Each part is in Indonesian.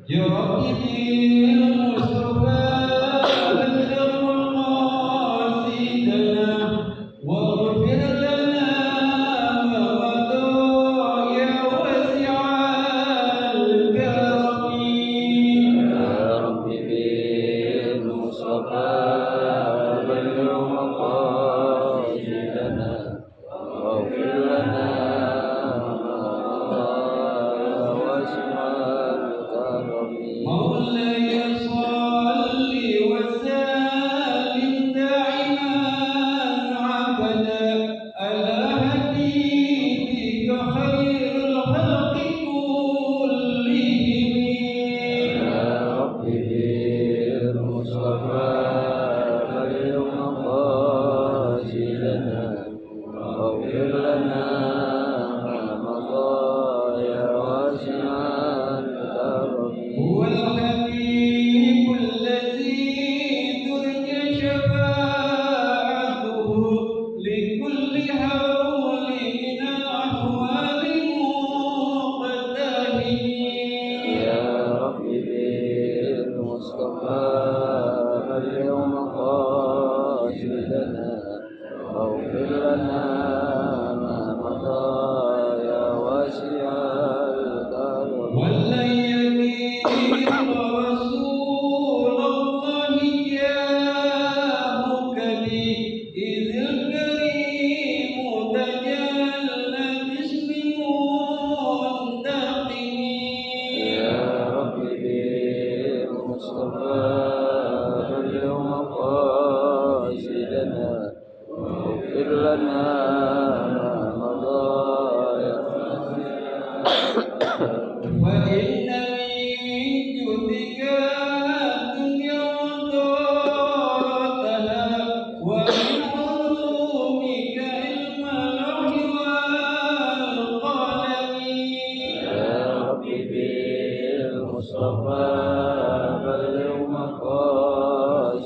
يا ربي المصطفى بلغ مقاصدنا واغفر لنا ما مضى يا واسع الكرم. يا رب بالمصطفى بلغ مقاصدنا واغفر لنا ما مضى يا واسع الكرم. مولاي صل وسلم دائما عبدا على حبيبك خير الخلق كلهم. يا رب بالمصطفى بلغ مقاصدنا واغفر لنا ما مضى يا واسع الكرم. هو الحبيب الذي ترجى شفاعته لكل هول من الأحوال مقتهم. يا رب بالمصطفى بلغ مقاصدنا واغفر لنا ما مضى يا واسع الكرم. ولن يليق رسول الله جاهك به إذ الكريم تجلى باسم منتقم. يا رب بالمصطفى بلغ مقاصدنا واغفر لنا ما مضى يا وإن من جودك الدنيا وضرتها ومن علومك علم اللوح والقلم. يا رب بالمصطفى بلغ مقاصدنا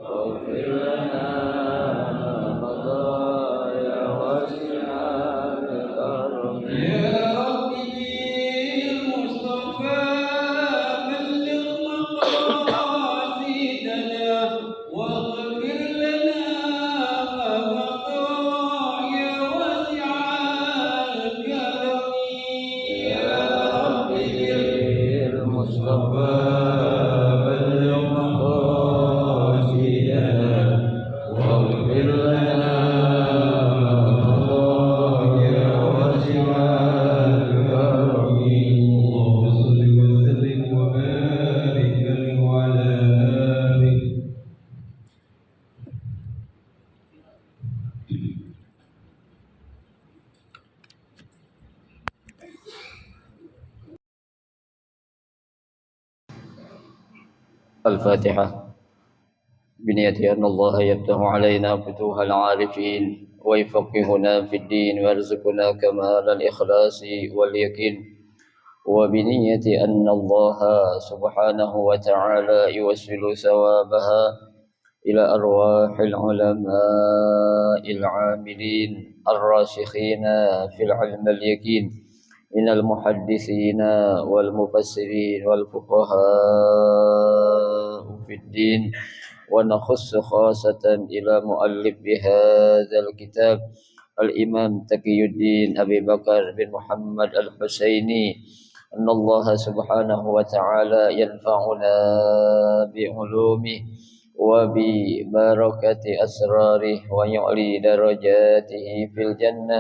واغفر لنا ما مضى يا واسع الكرم. يا رب بالمصطفى بلغ مقاصدنا واغفر لنا ما مضى يا واسع الكرم. يا رب بالمصطفى بلغ مقاصدنا واغفر لنا ما مضى يا واسع الكرم. اللهم صل وسلم وبارك عليه وعلى آله. الفاتحة. بنية أن الله يفتح علينا فتوح العارفين ويفقهنا في الدين ويرزقنا كمال الإخلاص واليقين. وبنية أن الله سبحانه وتعالى يوصل ثوابها إلى أرواح العلماء العاملين الراسخين في العلم اليقين من المحدثين والمفسرين والفقهاء في الدين. ونخص خاصة إلى مؤلف بهذا الكتاب الإمام تقي الدين أبي بكر بن محمد الحسيني أن الله سبحانه وتعالى ينفعنا بعلومه وببركة أسراره ويعلي درجاته في الجنة.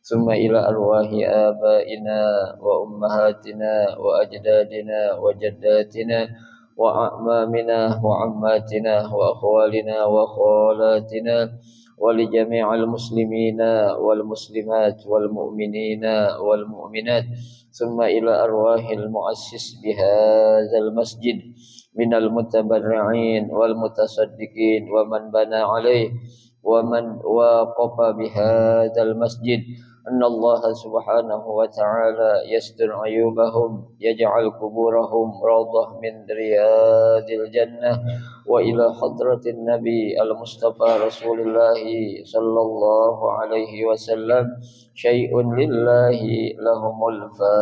ثم إلى أرواح آبائنا وأمهاتنا وأجدادنا وجداتنا وأعمامنا وعماتنا وأخوالنا وخالاتنا ولجميع المسلمين والمسلمات والمؤمنين والمؤمنات. ثم إلى أرواح المؤسس بهذا المسجد من المتبرعين والمتصدقين ومن بنى عليه ومن وقف بهذا المسجد أن الله سبحانه وتعالى يستر عيوبهم يجعل قبورهم روضة من رياض الجنة وإلى حضرة النبي المصطفى رسول الله صلى الله عليه وسلم شيء لله لهم الفاتحة.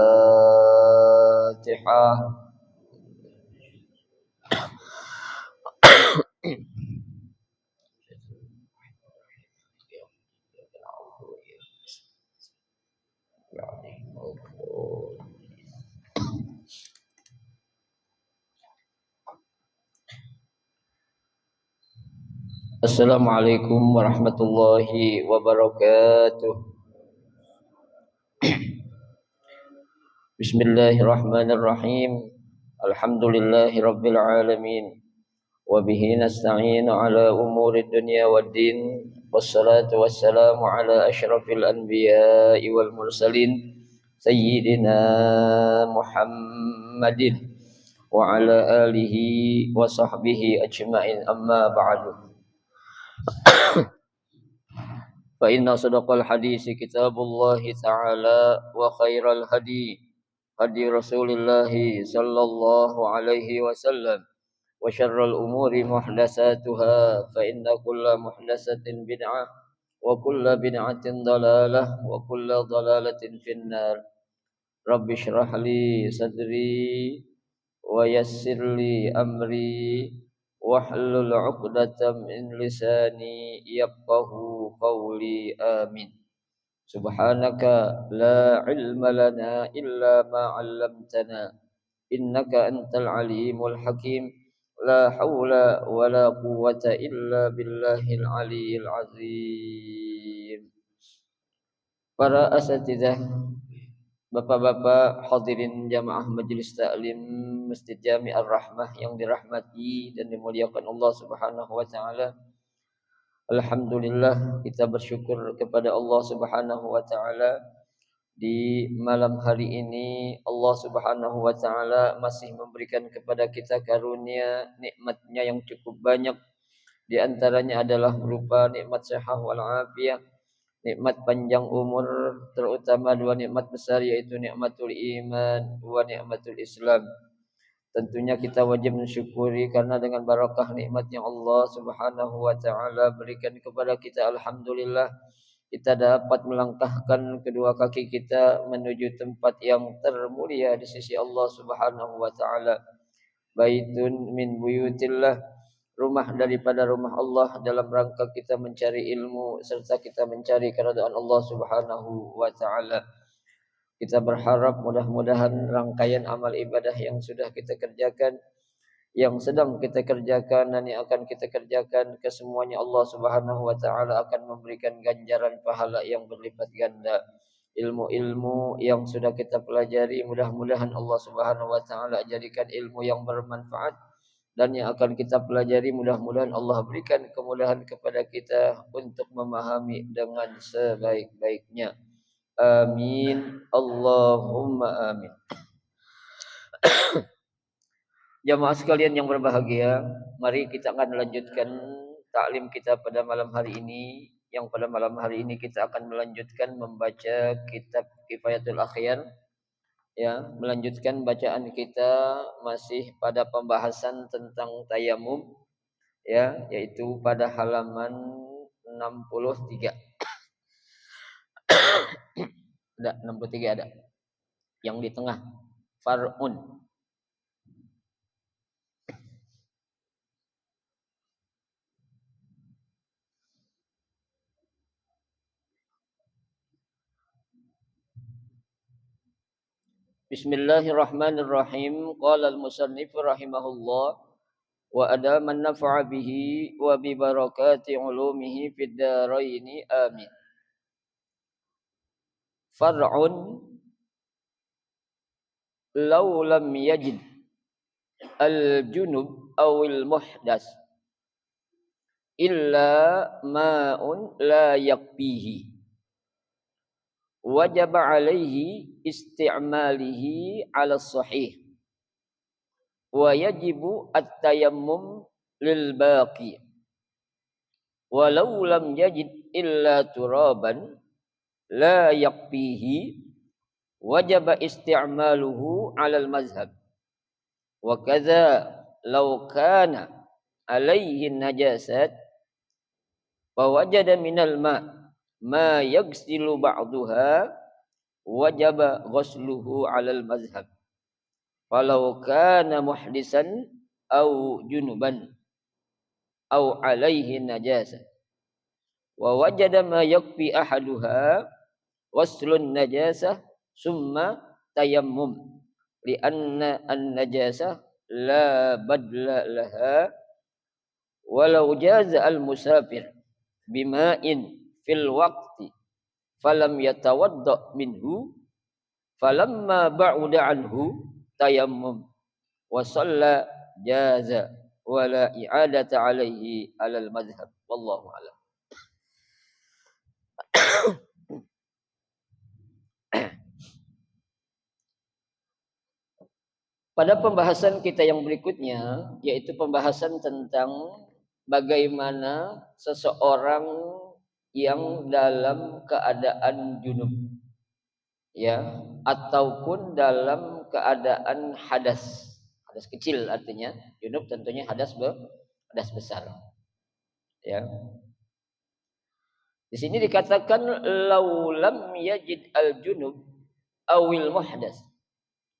Assalamualaikum warahmatullahi wabarakatuh. Bismillahirrahmanirrahim. Alhamdulillahi rabbil alamin. Wa bihi nasta'inu ala umuri dunya waddin. Wassalatu wassalamu ala asyrafil anbiya'i wal mursalin sayyidina Muhammadin wa ala alihi wa sahbihi ajma'in, amma ba'du. Fa inna sadaqal hadisi kitabullahi ta'ala wa khairal hadi hadi Rasulillah sallallahu alaihi wasallam wa syarrul umuri muhdatsatuha fa inna kulla muhdatsatin bid'ah wa kulla bid'atin dalalah wa kulla dalalatin finnar. Rabbi shrah li sadri wa yassir li amri wahlul 'uqdatam min lisani yafqahu qawli, amin. Subhanaka la ilma lana illa ma 'allamtana innaka antal alimul hakim. La haula wala quwwata illa billahil aliyyil azim. Para asatidzah, bapak-bapak hadirin jamaah majelis taklim Masjid Jami Ar-Rahmah yang dirahmati dan dimuliakan Allah Subhanahu wa taala. Alhamdulillah, kita bersyukur kepada Allah Subhanahu wa taala di malam hari ini Allah Subhanahu wa taala masih memberikan kepada kita karunia nikmatnya yang cukup banyak. Di antaranya adalah berupa nikmat sehat wal afiyah, nikmat panjang umur, terutama dua nikmat besar yaitu nikmatul iman wa nikmatul Islam. Tentunya kita wajib mensyukuri karena dengan barakah nikmat yang Allah Subhanahu wa taala berikan kepada kita, alhamdulillah kita dapat melangkahkan kedua kaki kita menuju tempat yang termulia di sisi Allah Subhanahu wa taala. Baitun min buyutillah, rumah daripada rumah Allah, dalam rangka kita mencari ilmu serta kita mencari keridhaan Allah Subhanahu wa taala. Kita berharap mudah-mudahan rangkaian amal ibadah yang sudah kita kerjakan, yang sedang kita kerjakan dan yang akan kita kerjakan, kesemuanya Allah Subhanahu wa taala akan memberikan ganjaran pahala yang berlipat ganda. Ilmu-ilmu yang sudah kita pelajari mudah-mudahan Allah Subhanahu wa taala jadikan ilmu yang bermanfaat, dan yang akan kita pelajari mudah-mudahan Allah berikan kemudahan kepada kita untuk memahami dengan sebaik-baiknya. Amin. Allahumma amin. Jamaah sekalian yang berbahagia, mari kita akan melanjutkan taklim kita pada malam hari ini. Yang pada malam hari ini kita akan melanjutkan membaca kitab Kifayatul Akhyar. Ya, melanjutkan bacaan kita masih pada pembahasan tentang tayamum, ya, yaitu pada halaman 63. Ada 63 ada. Yang di tengah far'un. Bismillahirrahmanirrahim. Qala al-musannif rahimahullah wa adama an-naf'a bihi wa bi barakati ulumihi fid dharaini, amin. Far'un law lam yajid al-junub aw al-muhdas illa ma'un la yakfihi wajib alaihi isti'malihi ala sahih wa yajibu at-tayammum lil baqi walau lam yajid illa turaban la yakfihi wajib isti'maluhu 'ala al-mazhab. Wa kadza law kana alaihi najasat wa wajada minal ma yaghsilu ba'daha wajaba ghusluhu 'ala al-mazhab. Walau kana muhdisan au junuban au alaihi najasah wa wajada ma yakfi ahaduha waslun najasah summa tayammum lianna an-najasah la badla laha walau jaza al-musafir bima'in fil waqti falam yatawadda minhu falamma ba'uda anhu tayammum wa shalla jaza wala i'adata alaihi alal madhhab wallahu a'lam. Pada pembahasan kita yang berikutnya, yaitu pembahasan tentang bagaimana seseorang yang dalam keadaan junub, ya, ataupun dalam keadaan hadas. Hadas kecil artinya, junub tentunya hadas besar. Ya. Di sini dikatakan laulam yajid al-junub awil muhdas.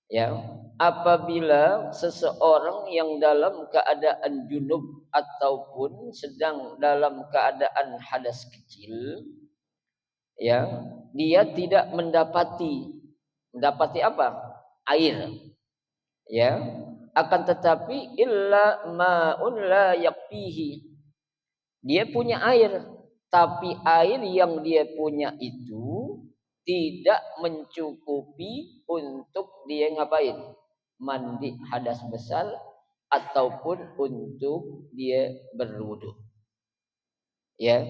Ya, apabila seseorang yang dalam keadaan junub ataupun sedang dalam keadaan hadas kecil, ya, dia tidak mendapati apa? Air. Ya, akan tetapi illa ma'un la yakfihi. Dia punya air, tapi air yang dia punya itu tidak mencukupi untuk dia ngapain? Mandi hadas besar ataupun untuk dia berwudu. Ya.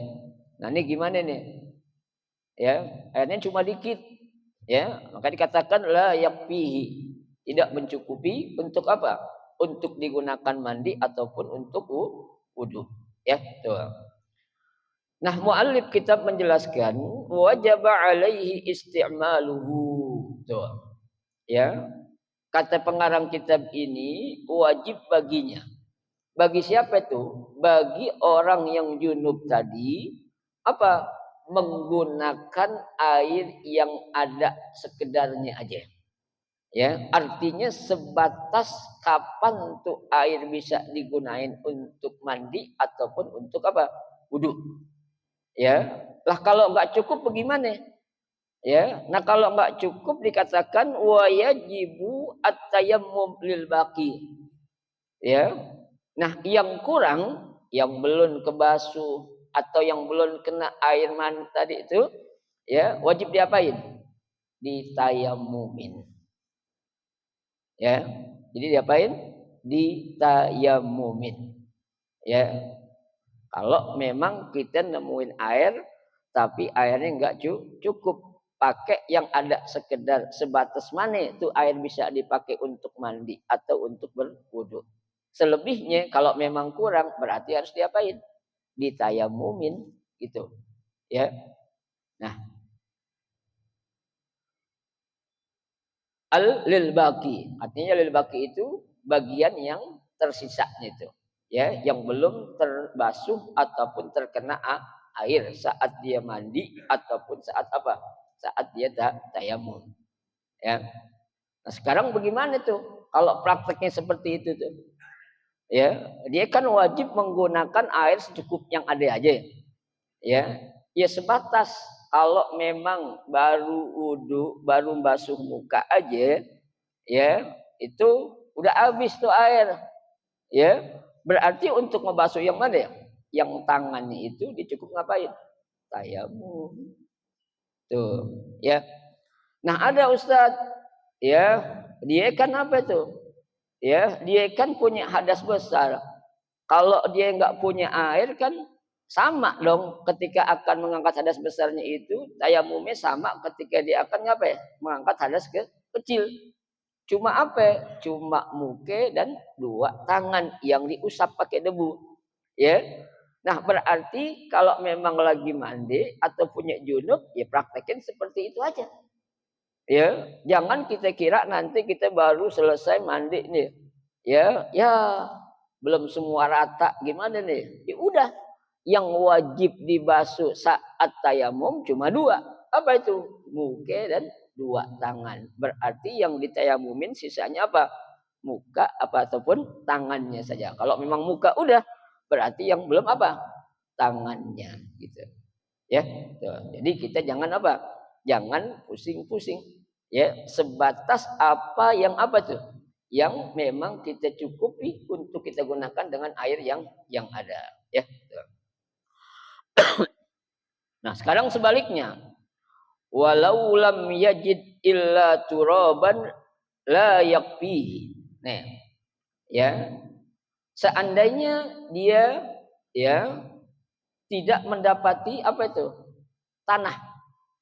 Nah, ini gimana nih? Ya, airnya cuma dikit. Ya, maka dikatakan la yakfihi. Tidak mencukupi untuk apa? Untuk digunakan mandi ataupun untuk wudu. Ya, tuh. Nah, muallif kitab menjelaskan wajib alaihi isti'maluhu. Tuh. Ya. Kata pengarang kitab ini wajib baginya. Bagi siapa itu? Bagi orang yang junub tadi apa? Menggunakan air yang ada sekedarnya aja. Ya, artinya sebatas kapan tuh air bisa digunain untuk mandi ataupun untuk apa? Wudu. Ya, lah kalau enggak cukup bagaimana? Ya, nah kalau enggak cukup dikatakan wa yajibu at-tayammum lil baqi. Ya. Nah, yang kurang, yang belum kebasuh atau yang belum kena air mandi tadi itu, ya, wajib diapain? Ditayammumin. Ya. Jadi diapain? Ditayammumin. Ya. Kalau memang kita nemuin air tapi airnya enggak cukup, pakai yang ada sekedar sebatas mana itu air bisa dipakai untuk mandi atau untuk berwudu. Selebihnya kalau memang kurang berarti harus diapain? Ditayammumin gitu. Ya. Nah, lil baqi, artinya lil baqi itu bagian yang tersisa itu. Ya, yang belum terbasuh ataupun terkena air saat dia mandi ataupun saat apa? Saat dia tayamum. Ya. Nah, sekarang bagaimana tuh? Kalau prakteknya seperti itu tuh. Ya, dia kan wajib menggunakan air secukup yang ada aja. Ya. Ya sebatas kalau memang baru wudu, baru basuh muka aja, ya, itu udah habis tuh air. Ya. Berarti untuk membasuh yang mana ya? Yang tangannya itu dicukup ngapain? Tayamum. Tuh, ya. Nah, ada Ustaz, ya, dia kan apa tuh? Ya, dia kan punya hadas besar. Kalau dia enggak punya air kan sama dong ketika akan mengangkat hadas besarnya itu, tayamumnya sama ketika dia akan ngapain? Mengangkat hadas kecil. Cuma apa? Cuma muka dan dua tangan yang diusap pakai debu. Ya. Nah, berarti kalau memang lagi mandi atau punya junub, ya praktekin seperti itu aja. Ya, jangan kita kira nanti kita baru selesai mandi nih. Ya, ya belum semua rata gimana nih? Ya udah, yang wajib dibasuh saat tayamum cuma dua. Apa itu? Muka dan dua tangan. Berarti yang ditayamumin sisanya apa? Muka apa ataupun tangannya saja. Kalau memang muka udah, berarti yang belum apa? Tangannya gitu. Ya, tuh. Jadi kita jangan apa? Jangan pusing-pusing. Ya, sebatas apa yang apa tuh? Yang memang kita cukupi untuk kita gunakan dengan air yang ada. Ya. Tuh. Nah, sekarang sebaliknya. Walau lam yajid illa turaban la yakfihi. Nah, ya. Seandainya dia ya tidak mendapati apa itu? Tanah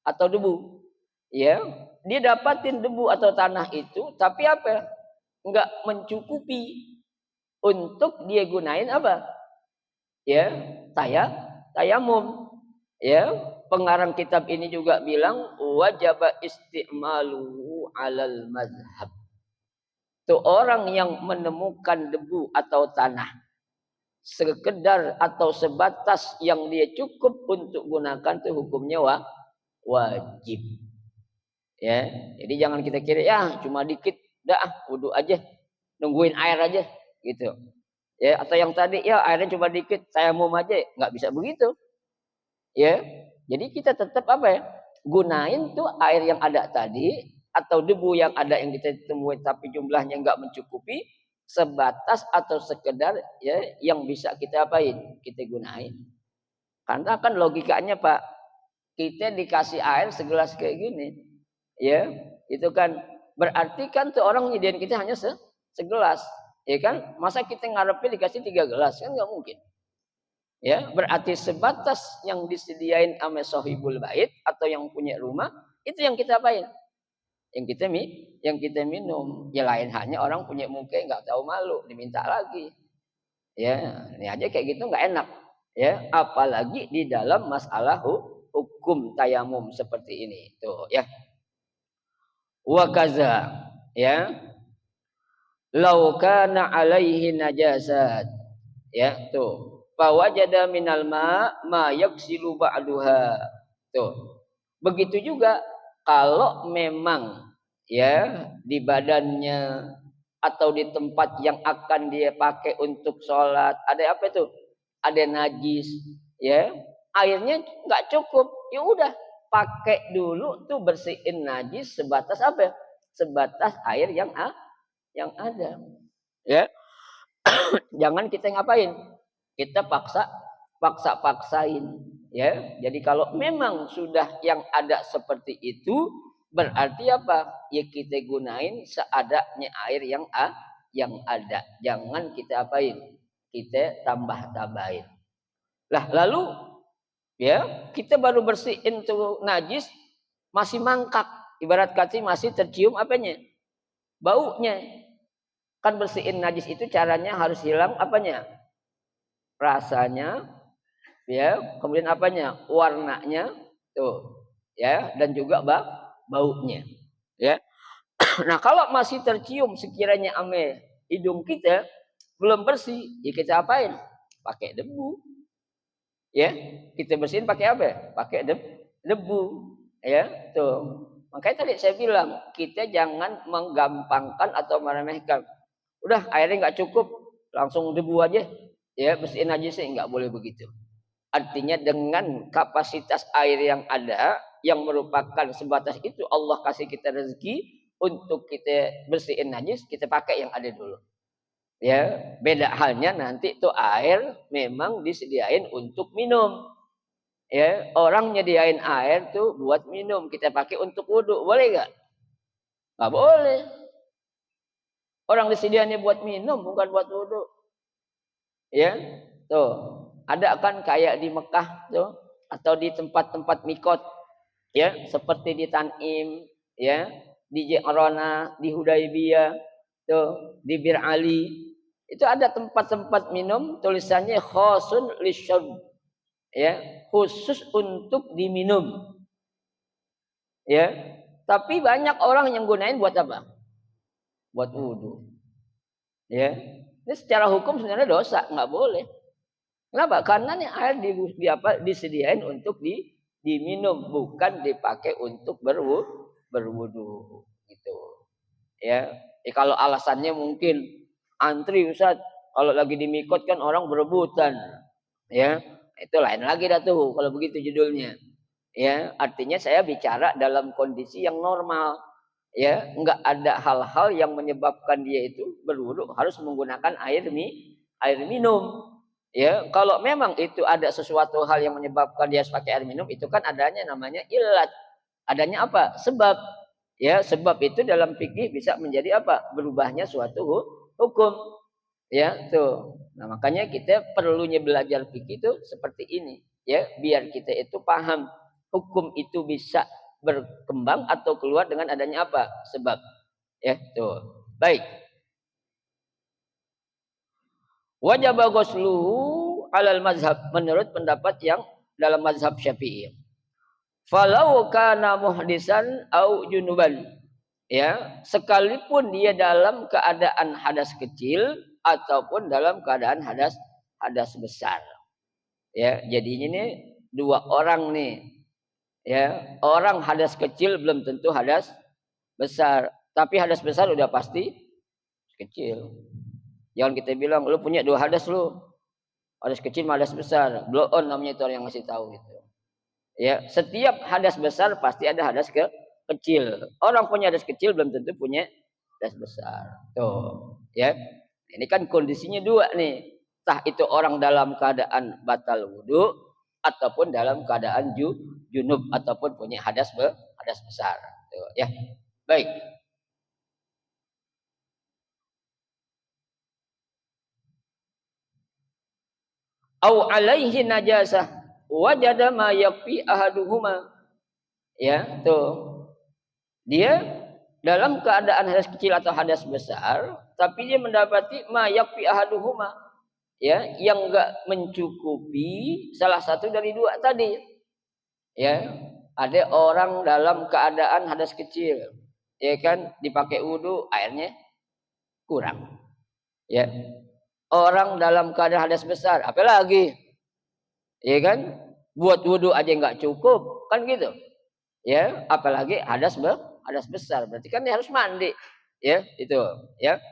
atau debu. Ya, dia dapatin debu atau tanah itu, tapi apa? Enggak mencukupi untuk dia gunain apa? Ya, tayamum. Ya, pengarang kitab ini juga bilang wajib isti'maluhu 'alal mazhab. Itu orang yang menemukan debu atau tanah sekedar atau sebatas yang dia cukup untuk gunakan itu hukumnya wajib. Ya, jadi jangan kita kira ya cuma dikit, dah wudhu aja, nungguin air aja gitu. Ya, atau yang tadi ya airnya cuma dikit, tayamum aja, nggak bisa begitu. Ya, jadi kita tetap apa ya? Gunain tuh air yang ada tadi atau debu yang ada yang kita temuin tapi jumlahnya nggak mencukupi sebatas atau sekedar ya yang bisa kita apain? Kita gunain. Karena kan logikanya Pak, kita dikasih air segelas kayak gini. Ya, itu kan berarti kan tuh orang nyediain kita hanya segelas, ya kan? Masa kita ngarepin dikasih 3 gelas kan nggak mungkin. Ya, berarti sebatas yang disediain sama sohibul bait atau yang punya rumah itu yang kita apain? Yang kita minum. Ya lain hanya orang punya muka nggak tahu malu diminta lagi. Ya, ini aja kayak gitu nggak enak. Ya, apalagi di dalam masalah hukum tayamum seperti ini. Tuh ya. Wa kaza ya lau kana alaihi najasat ya tuh fawajada minal ma yaksilu ba'duha tuh begitu juga kalau memang ya di badannya atau di tempat yang akan dia pakai untuk sholat ada apa itu ada najis ya airnya nggak cukup ya udah pakai dulu tuh bersihin najis sebatas apa? Sebatas air yang ada. Ya, jangan kita ngapain? Kita paksain. Ya, jadi kalau memang sudah yang ada seperti itu, berarti apa? Ya kita gunain seadanya air yang ada. Jangan kita apain? Kita tambah-tambahin. Lah, lalu ya kita baru bersihin tuh najis masih mangkak ibarat kata masih tercium apanya baunya kan bersihin najis itu caranya harus hilang apanya rasanya ya kemudian apanya warnanya tuh ya dan juga baunya ya nah kalau masih tercium sekiranya ame hidung kita belum bersih ya kita apain pakai debu ya kita bersihin pakai apa pakai debu ya tuh makanya tadi saya bilang kita jangan menggampangkan atau meremehkan udah airnya nggak cukup langsung debu aja ya bersihin aja sih nggak boleh begitu artinya dengan kapasitas air yang ada yang merupakan sebatas itu Allah kasih kita rezeki untuk kita bersihin najis kita pakai yang ada dulu. Ya, beda halnya nanti tuh air memang disediain untuk minum. Ya, orang nyediain air tuh buat minum, kita pakai untuk wudhu, boleh gak? Gak boleh. Orang disediainnya buat minum, bukan buat wudhu. Ya, tuh ada kan kayak di Mekah tuh atau di tempat-tempat mikot, ya seperti di Tanim, ya di Ji'rana, di Hudaybiyah, tuh di Bir Ali. Itu ada tempat-tempat minum tulisannya khusun lisyurb, ya, khusus untuk diminum. Ya. Tapi banyak orang yang gunain buat apa? Buat wudhu. Ya. Ini secara hukum sebenarnya dosa, nggak boleh. Kenapa? Karena nih air disediain untuk diminum, bukan dipakai untuk berwudu gitu. Ya. Kalau alasannya mungkin antri Ustaz, kalau lagi di mikot kan orang berebutan. Ya. Itu lain lagi dah tuh kalau begitu judulnya. Ya, artinya saya bicara dalam kondisi yang normal. Ya, enggak ada hal-hal yang menyebabkan dia itu berwudu harus menggunakan air minum. Ya, kalau memang itu ada sesuatu hal yang menyebabkan dia harus pakai air minum, itu kan adanya namanya ilat. Adanya apa? Sebab. Ya, sebab itu dalam fikih bisa menjadi apa? Berubahnya suatu hukum. Ya, tuh. Nah, makanya kita perlunya belajar fikih itu seperti ini, ya, biar kita itu paham hukum itu bisa berkembang atau keluar dengan adanya apa? Sebab. Ya, tuh. Baik. Wajib ghusluhu alal mazhab menurut pendapat yang dalam mazhab Syafi'i. Falau kana muhdisan au junuban. Ya, sekalipun dia dalam keadaan hadas kecil ataupun dalam keadaan hadas besar. Ya, jadinya ini dua orang nih. Ya, orang hadas kecil belum tentu hadas besar, tapi hadas besar udah pasti kecil. Jangan kita bilang lu punya dua hadas lu. Hadas kecil sama hadas besar. Blow on namanya itu orang yang ngasih tahu gitu. Ya, setiap hadas besar pasti ada hadas kecil. Orang punya hadas kecil belum tentu punya hadas besar. Tuh, ya. Ini kan kondisinya dua nih. Entah itu orang dalam keadaan batal wudu ataupun dalam keadaan junub ataupun punya hadas besar. Tuh, ya. Baik. Au alaihi najasah wajada ma yakfi ahaduhuma. Ya, tuh. Dia dalam keadaan hadas kecil atau hadas besar, tapi dia mendapati ma yakfi ahaduhuma. Ya, yang enggak mencukupi salah satu dari dua tadi. Ya, ada orang dalam keadaan hadas kecil, ya kan, dipakai wudu airnya kurang. Ya. Orang dalam keadaan hadas besar, apalagi, ya kan, buat wudu aja nggak cukup, kan gitu. Ya, apalagi hadas besar, berarti kan dia harus mandi. Ya, itu, ya.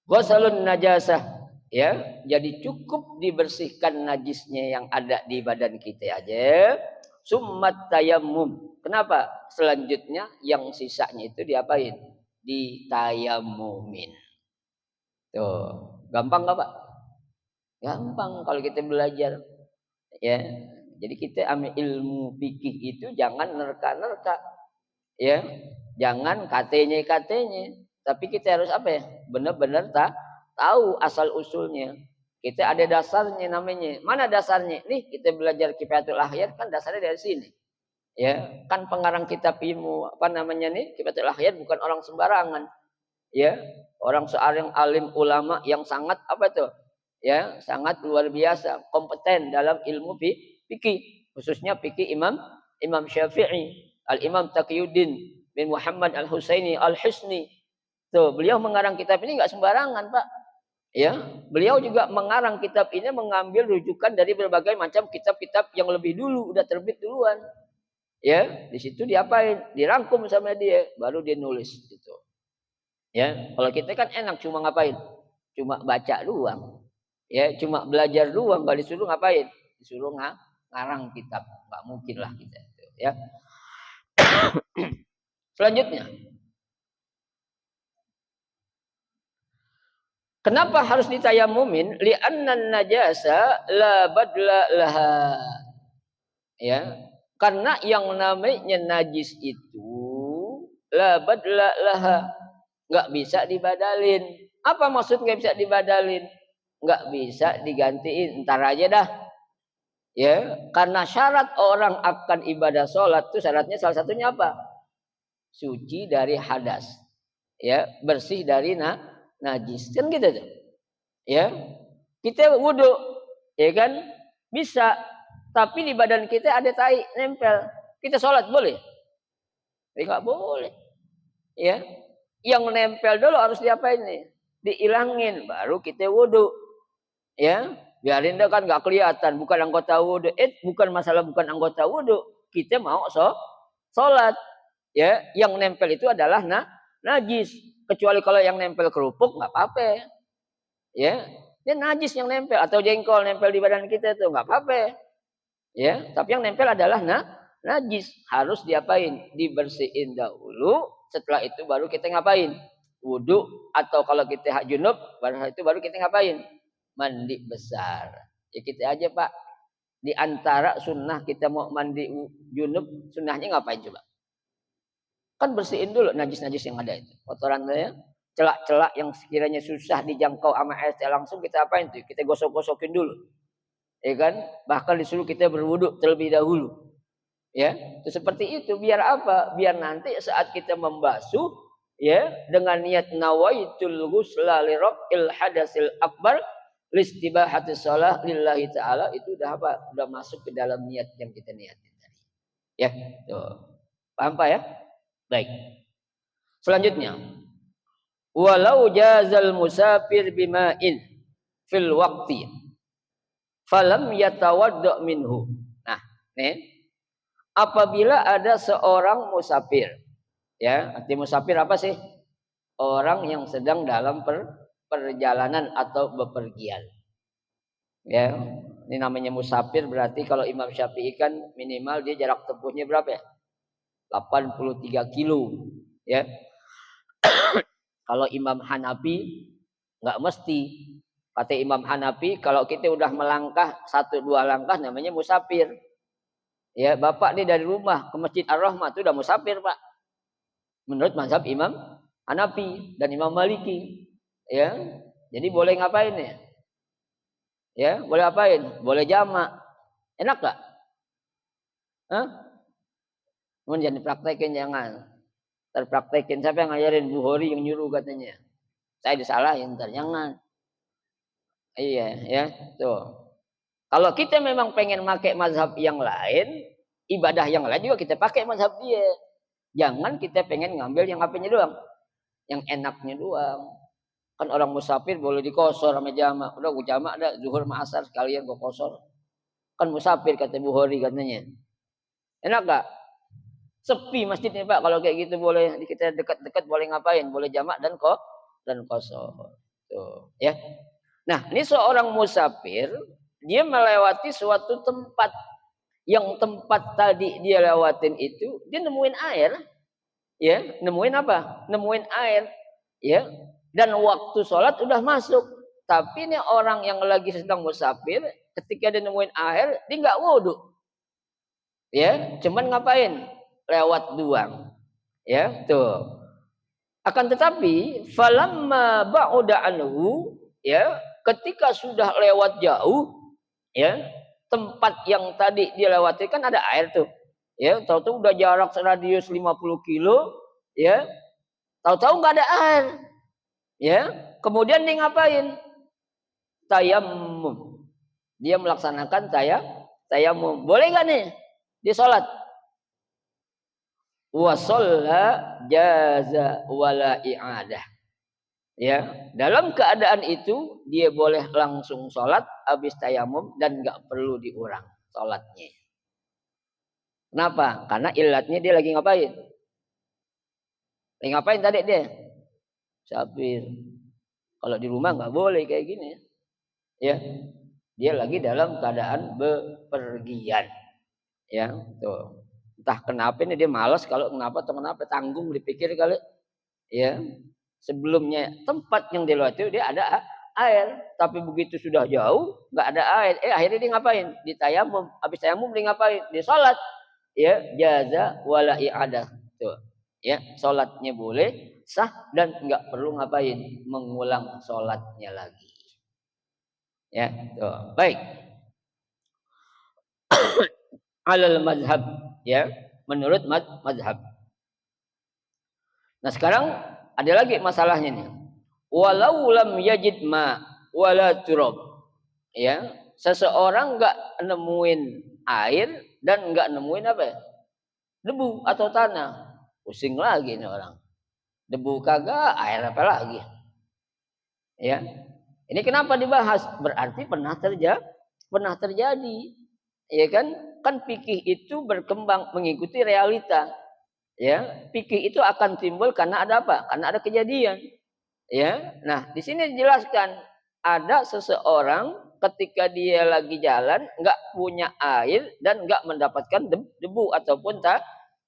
Ghuslun najasah, ya. Jadi cukup dibersihkan najisnya yang ada di badan kita aja. Summat tayammum. Kenapa? Selanjutnya yang sisanya itu diapain? Ditayammumin. Tuh, gampang nggak Pak? Gampang kalau kita belajar. Ya, jadi kita ambil ilmu fikih itu jangan nerka-nerka. Ya, jangan katanya. Tapi kita harus apa ya? Benar-benar tahu asal usulnya. Kita ada dasarnya namanya. Mana dasarnya? Nih kita belajar Kifayatul Ahyar kan dasarnya dari sini. Ya, kan pengarang kitab ilmu apa namanya nih? Kifayatul Ahyar bukan orang sembarangan. Ya, orang seorang alim ulama yang sangat apa itu? Ya, sangat luar biasa, kompeten dalam ilmu fikih, khususnya fikih Imam Syafi'i, Al-Imam Taqiyuddin bin Muhammad Al-Husaini Al-Husni. Tuh, beliau mengarang kitab ini enggak sembarangan, Pak. Ya, beliau juga mengarang kitab ini mengambil rujukan dari berbagai macam kitab-kitab yang lebih dulu udah terbit duluan. Ya, di situ diapain? Dirangkum sama dia, baru dia nulis gitu. Ya, kalau kita kan enak cuma ngapain? Cuma baca doang. Ya, cuma belajar doang, enggak disuruh ngapain? Disuruh ngarang kitab. Enggak mungkin lah kita itu, ya. Selanjutnya, kenapa harus ditayamumin? Li'anna najasa la badla laha. Ya, karena yang namanya najis itu la badla laha, enggak bisa dibadalin. Apa maksud enggak bisa dibadalin? Enggak bisa digantiin, entar aja dah. Ya, karena syarat orang akan ibadah sholat itu syaratnya salah satunya apa? Suci dari hadas. ya, bersih dari najis. Kan gitu tuh. Ya. Kita wudu, ya kan? Bisa, tapi di badan kita ada tai nempel. Kita sholat boleh? Enggak boleh. Ya. Yang nempel dulu harus diapain nih? Diilangin, baru kita wudu. Ya, biarin dia kan nggak kelihatan, bukan anggota wudu. Bukan masalah bukan anggota wudu. Kita mau sholat. Ya, yang nempel itu adalah najis. Kecuali kalau yang nempel kerupuk nggak apa-apa. Ya, dia najis yang nempel atau jengkol nempel di badan kita tuh nggak apa-apa. Ya, tapi yang nempel adalah najis. Harus diapain? Dibersihin dahulu. Setelah itu baru kita ngapain? Wudu atau kalau kita hak junub, baru kita ngapain? Mandi besar. Ya kita aja Pak. Di antara sunnah kita mau mandi junub, sunnahnya ngapain coba? Kan bersihin dulu najis-najis yang ada itu. Kotorannya, celak-celak yang sekiranya susah dijangkau sama air langsung kita apain tuh? Kita gosok-gosokin dulu. Ya kan? Bahkan disuruh kita berwudu terlebih dahulu. Ya, itu seperti itu biar apa? Biar nanti saat kita membasuh ya dengan niat nawaitul ghusla li raf'il hadasil akbar listibahatis shalah lillahi taala itu udah apa? Udah masuk ke dalam niat yang kita niatin tadi. Ya, tuh. Paham Pak ya? Baik. Selanjutnya, walau jazal musafir bima'in fil waqti falam yatawadda minhu. Nah, nih apabila ada seorang musafir, ya, arti musafir apa sih? Orang yang sedang dalam perjalanan atau bepergian. Ya, ini namanya musafir berarti kalau Imam Syafi'i kan minimal dia jarak tempuhnya berapa ya? 83 kilo, ya. Kalau Imam Hanafi nggak mesti. Kata Imam Hanafi kalau kita udah melangkah 1-2 langkah namanya musafir. Ya, Bapak nih dari rumah ke Masjid Ar-Rahmah itu udah musafir, Pak. Menurut mazhab Imam Hanafi dan Imam Maliki. Ya. Jadi boleh ngapain ya? Ya, boleh apain? Boleh jamak. Enak gak? Hah? Jangan dipraktekin, jangan. Terpraktekin siapa yang ngajarin? Bukhari yang nyuruh katanya. Saya disalahin, jangan. Iya, ya. Tuh. Kalau kita memang pengen pakai mazhab yang lain, ibadah yang lain juga kita pakai mazhab dia. Jangan kita pengen ngambil yang apanya doang, yang enaknya doang. Kan orang musafir boleh dikosor sama jamak. Udah gue jamak dah zuhur sama asar sekalian gue kosor. Kan musafir kata Bukhari katanya. Enak gak? Sepi masjidnya Pak kalau kayak gitu boleh kita dekat-dekat boleh ngapain? Boleh jamak dan kosor. Tuh, ya. Nah, ini seorang musafir dia melewati suatu tempat. Yang tempat tadi dia lewatin itu dia nemuin air. Ya, nemuin apa? Nemuin air. Ya. Dan waktu sholat udah masuk. Tapi ini orang yang lagi sedang musafir, ketika dia nemuin air, dia nggak wudu. Ya, cuman ngapain? Lewat doang. Ya, tuh. Akan tetapi, falamma ba'uda anhu, ya, ketika sudah lewat jauh, ya, tempat yang tadi dia lewati kan ada air tuh. Ya, tahu-tahu udah jarak radius 50 kilo, ya. Tahu-tahu nggak ada air. Ya, kemudian dia ngapain? Tayammum. Dia melaksanakan tayammum. Boleh nggak nih? Dia sholat. Wa sholla jaza wala i'adah. Ya, dalam keadaan itu dia boleh langsung sholat habis tayammum dan nggak perlu diulang sholatnya. Kenapa? Karena ilatnya dia lagi ngapain? Lagi ngapain tadi dia? Musafir. Kalau di rumah nggak boleh kayak gini. Ya, dia lagi dalam keadaan bepergian. Ya, tuh. Entah kenapa ini dia malas kalau kenapa atau kenapa tanggung dipikir kali. Ya, sebelumnya tempat yang dilewati dia ada air, tapi begitu sudah jauh nggak ada air. Akhirnya dia ngapain? Di tayamum. Habis tayamum dia ngapain? Dia sholat. Ya, jaza wala i'adah. Tuh. Ya, sholatnya boleh sah dan nggak perlu ngapain? Mengulang sholatnya lagi. Ya, tuh. Baik. Alal mazhab, ya, menurut mazhab. Nah, sekarang Ada lagi masalahnya nih. Walau lam yajid ma wala turab. Ya, seseorang enggak nemuin air dan enggak nemuin apa ya? Debu atau tanah. Pusing lagi nih orang. Debu kagak, air apa lagi? Ya. Ini kenapa dibahas? Berarti pernah terjadi. Ya kan? Kan fikih itu berkembang mengikuti realita. Ya, fikih itu akan timbul karena ada apa? Karena ada kejadian. Ya. Nah, di sini dijelaskan ada seseorang ketika dia lagi jalan nggak punya air dan nggak mendapatkan debu ataupun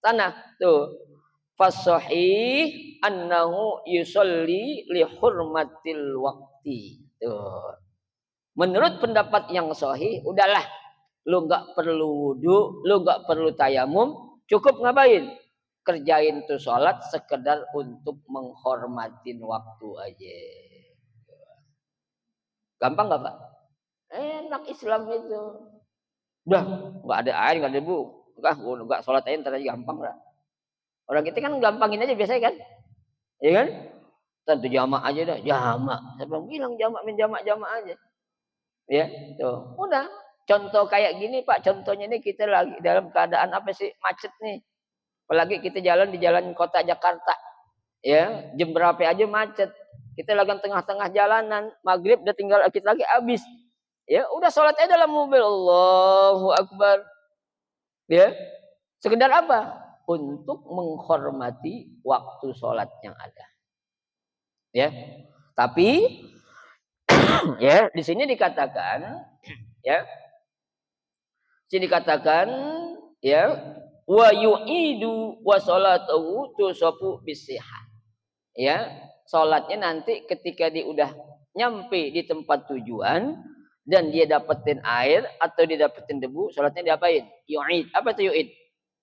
tanah. Tuh. Fasahih annahu yusolli li hurmatil waqti. Tuh. Menurut pendapat yang sahih, udahlah, lu nggak perlu wudu, lu nggak perlu tayamum, cukup ngapain? Kerjain tuh sholat sekedar untuk menghormatin waktu aja. Gampang nggak Pak? Enak Islam itu. Udah, nggak ada air, nggak ada debu, nggak sholat aja ntar aja gampang lah. Orang kita kan gampangin aja biasanya kan, ya kan? Tentu jamak aja dah, jamak. Siapa bilang jamak main jamak aja, ya tuh. Udah, contoh kayak gini Pak, contohnya ini kita lagi dalam keadaan apa sih, macet nih. Apalagi kita jalan di jalan kota Jakarta, ya jam berapa aja macet. Kita lagi tengah-tengah jalanan, maghrib udah tinggal kita lagi habis. Ya udah sholat aja dalam mobil, Allahu Akbar. Ya, sekedar apa? Untuk menghormati waktu sholat yang ada. Ya, tapi ya di sini dikatakan, ya, sini dikatakan, ya, wa yu'idu wa sholatuhu tusafu bisihah. Ya, sholatnya nanti ketika dia udah nyampe di tempat tujuan dan dia dapetin air atau dia dapetin debu, sholatnya diapain? Yu'id. Apa itu yu'id?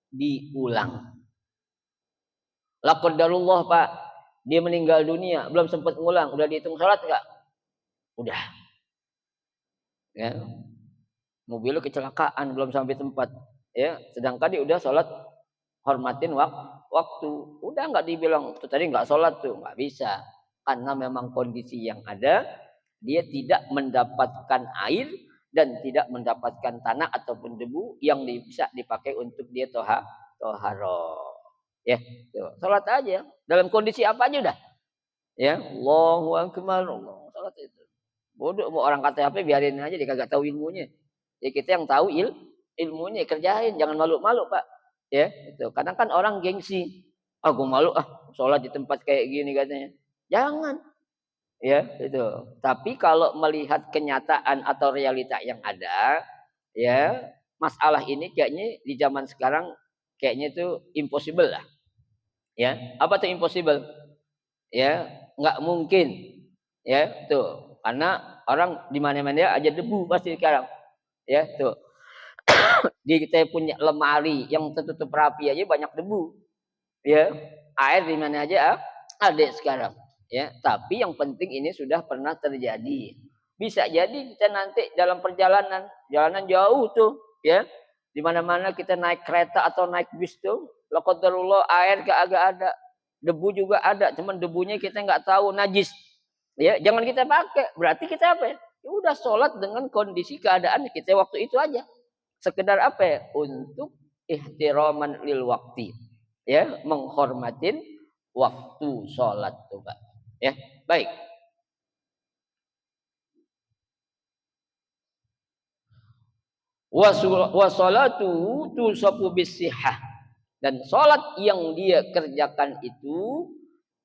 Diulang. Laqaddarullah Pak, dia meninggal dunia, belum sempat ngulang, udah dihitung sholat enggak? Udah. Ya. Mobil lu kecelakaan, belum sampai tempat. Ya, sedangkan dia udah sholat, hormatin waktu. Udah enggak dibilang, tuh tadi enggak sholat tuh, enggak bisa. Karena memang kondisi yang ada, dia tidak mendapatkan air dan tidak mendapatkan tanah ataupun debu yang bisa dipakai untuk dia toharo. Ya, tuh. Salat aja dalam kondisi apa aja udah. Ya, Allahu Akbar, Allah, salat itu. Bodoh mau orang kata apa biarin aja, dia kagak tahu ilmunya. Ya kita yang tahu ilmunya kerjain, jangan malu-malu, Pak. Ya, itu. Kadang kan orang gengsi. Ah, gue malu salat di tempat kayak gini katanya. Jangan. Ya, itu. Tapi kalau melihat kenyataan atau realita yang ada, ya, masalah ini kayaknya di zaman sekarang kayaknya itu impossible lah. Ya, apa tuh impossible? Ya, nggak mungkin. Ya, tuh. Karena orang di mana-mana aja debu pasti sekarang. Ya, tuh. Di kita punya lemari yang tertutup rapi aja banyak debu. Ya, air di mana aja ada sekarang. Ya, tapi yang penting ini sudah pernah terjadi. Bisa jadi kita nanti dalam perjalanan, jalanan jauh tuh, ya. Di mana-mana kita naik kereta atau naik bis tuh, laqaddarullah air kagak ada. Debu juga ada, cuman debunya kita nggak tahu, najis. Ya, jangan kita pakai. Berarti kita apa ya? Ya udah sholat dengan kondisi keadaan kita waktu itu aja. Sekedar apa ya? Untuk ihtiraman lil waktu. Ya, menghormatin waktu sholat tuh, Pak. Ya, baik. Wa sholatu tusafu bisihah. Dan sholat yang dia kerjakan itu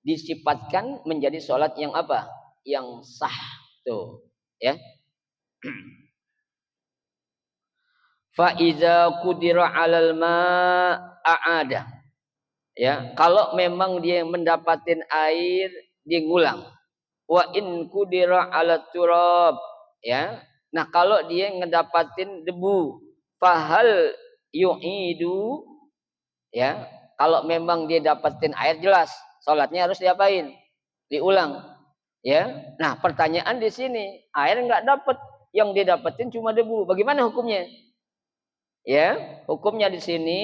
disifatkan menjadi sholat yang apa? Yang sah tuh, ya. Fa iza qudira 'alal ma'ada. Ya, kalau memang dia mendapatkan air, dia ngulang. Wa in qudira 'alat turab, ya. Nah, kalau dia ngedapatin debu, fahal yu'idu. Ya, kalau memang dia dapetin air jelas, sholatnya harus diapain? Diulang. Ya, nah pertanyaan di sini, air nggak dapet, yang dia dapetin cuma debu. Bagaimana hukumnya? Ya, hukumnya di sini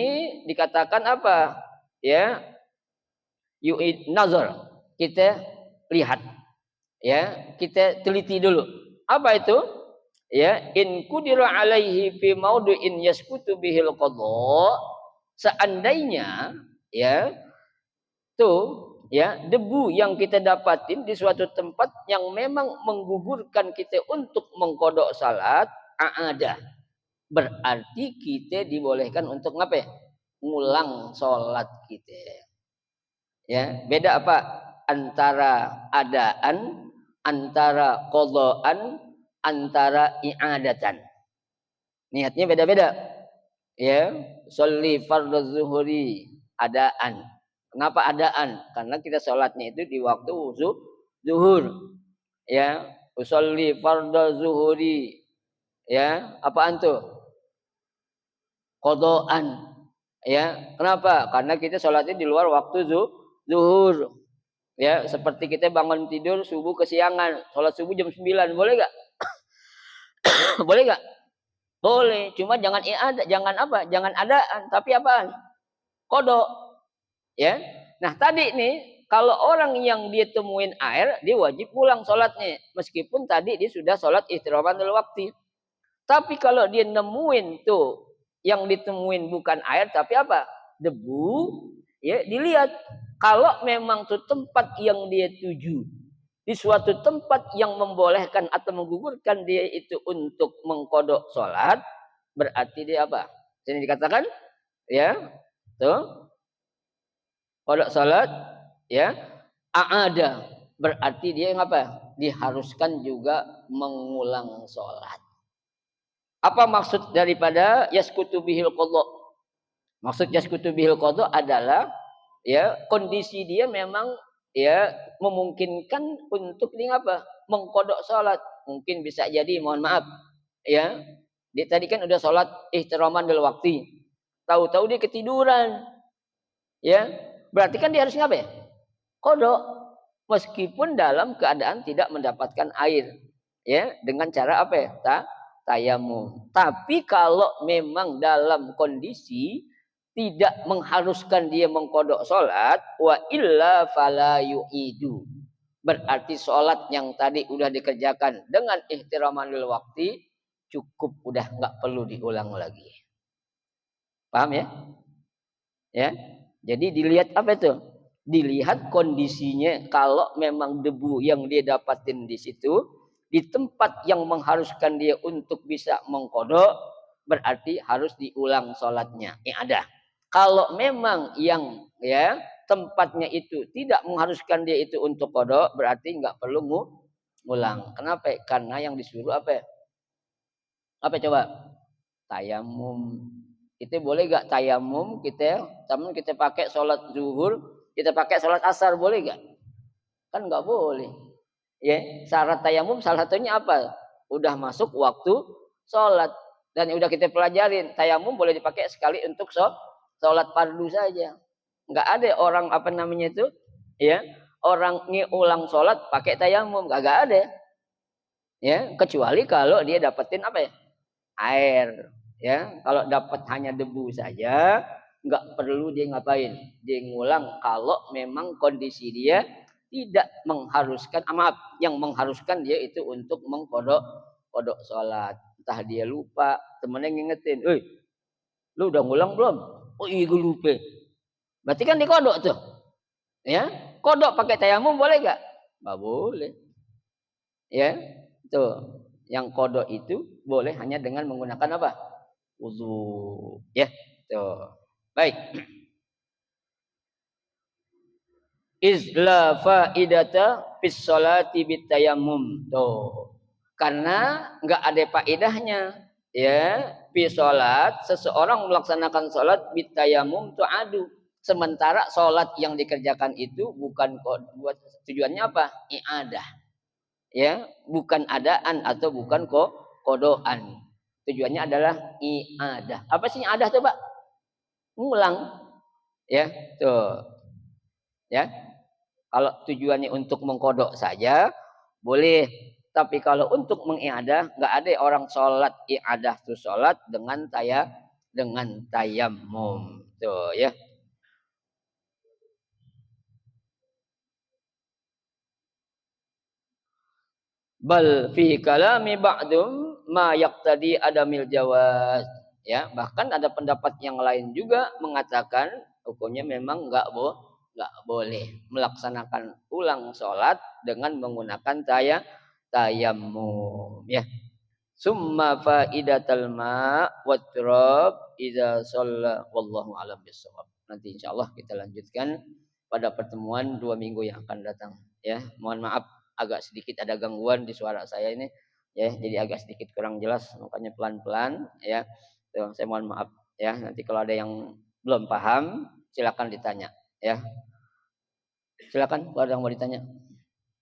dikatakan apa? Ya, yu'id nazar. kita lihat, ya, kita teliti dulu. Apa itu? Ya, in qudira alaihi fi maudu'in yaskutu bihil qadha, seandainya ya tuh ya debu yang kita dapatin di suatu tempat yang memang menggugurkan kita untuk mengkodok salat, ada berarti kita dibolehkan untuk ngapain? Ngulang salat kita. Ya, beda apa antara adaan, antara qadaan, antara i'adatan. Niatnya beda-beda. Ya, sholli fardhu zuhuri adaan. Kenapa adaan? Karena kita sholatnya itu di waktu zuhur. Ya, usolli fardhu zuhuri. Ya, apaan tuh? Qadaan. Ya, kenapa? Karena kita sholatnya di luar waktu zuhur. Ya, seperti kita bangun tidur subuh kesiangan, sholat subuh jam 9, boleh gak? Boleh gak? Boleh, cuma jangan jangan apa? Jangan adaan, tapi apaan? Kodok. Ya. Nah, tadi nih kalau orang yang dia temuin air, dia wajib pulang sholatnya, meskipun tadi dia sudah sholat istirahat dulu waktu. Tapi kalau dia nemuin tuh yang ditemuin bukan air tapi apa? Debu, ya dilihat. Kalau memang tuh tempat yang dia tuju di suatu tempat yang membolehkan atau menggugurkan dia itu untuk mengkodok sholat, berarti dia apa? Sini dikatakan, ya, tuh kodok sholat, ya, ada berarti dia yang apa? Diharuskan juga mengulang sholat. Apa maksud daripada yaskutu bihil qadha? Maksud yaskutu bihil qadha adalah ya kondisi dia memang ya memungkinkan untuk dia apa? Mengkodok salat. Mungkin bisa jadi mohon maaf ya. Dia tadi kan udah salat ihtiraman dal waktu. Tahu-tahu dia ketiduran. Ya. Berarti kan dia harus ngapain? Kodok meskipun dalam keadaan tidak mendapatkan air. Ya, dengan cara apa ya? Tayamum. Tapi kalau memang dalam kondisi tidak mengharuskan dia mengkodok sholat, wa illa fala yu'idu. Berarti sholat yang tadi udah dikerjakan dengan ihtiramanul waktu cukup, udah nggak perlu diulang lagi. Paham ya? Ya. Jadi dilihat apa itu? Dilihat kondisinya. Kalau memang debu yang dia dapatin di situ di tempat yang mengharuskan dia untuk bisa mengkodok, berarti harus diulang sholatnya. Ada. Kalau memang yang ya tempatnya itu tidak mengharuskan dia itu untuk kodok, berarti nggak perlu ngulang. Kenapa? Karena yang disuruh apa? Apa coba? Tayamum. Itu boleh gak tayamum kita, teman kita pakai sholat zuhur, kita pakai sholat asar, boleh gak? Kan nggak boleh. Ya, syarat tayamum salah satunya apa? Udah masuk waktu sholat. Dan udah kita pelajarin, tayamum boleh dipakai sekali untuk sholat fardu saja. Nggak ada orang apa namanya itu, ya, orang ngulang sholat pakai tayamum, nggak ada. Ya, kecuali kalau dia dapetin apa ya? Air. Ya, kalau dapat hanya debu saja, nggak perlu dia ngapain? Dia ngulang kalau memang kondisi dia tidak mengharuskan, maaf, yang mengharuskan dia itu untuk mengkodok sholat. Entah dia lupa, temennya ngingetin, lu udah ngulang belum? Oh iya gue lupa. Berarti kan dikodok tuh. Ya, kodok pakai tayamum boleh gak? Gak boleh. Ya, tuh. Yang kodok itu boleh hanya dengan menggunakan apa? Wudu. Ya, tuh. Baik. Izla faidata fis sholati bitayammum. Tuh. Karena enggak ada faedahnya ya fi sholat seseorang melaksanakan sholat bitayammum tu'adu. Sementara sholat yang dikerjakan itu bukan buat tujuannya apa? I'adah. Ya, bukan adaan atau bukan kodoan. Tujuannya adalah i'adah. Apa sih i'adah tuh, Pak? Ngulang. Ya, tuh. Ya. Kalau tujuannya untuk mengkodok saja boleh, tapi kalau untuk mengiadah nggak ada orang sholat iadah tuh sholat dengan tayamum tuh ya. bal fi kalami ba'dum ma yaqtadi adamil jawaz. Ya, bahkan ada pendapat yang lain juga mengatakan hukumnya memang enggak boleh melaksanakan ulang sholat dengan menggunakan tayammum ya. Summa faidatal ma wat turab idza shalla wallahu alam bisawab. Nanti insyaallah kita lanjutkan pada pertemuan 2 minggu yang akan datang ya. Mohon maaf agak sedikit ada gangguan di suara saya ini ya, jadi agak sedikit kurang jelas makanya pelan-pelan ya. Tuh, saya mohon maaf ya. Nanti kalau ada yang belum paham silakan ditanya ya. Silakan kalau ada yang mau ditanya.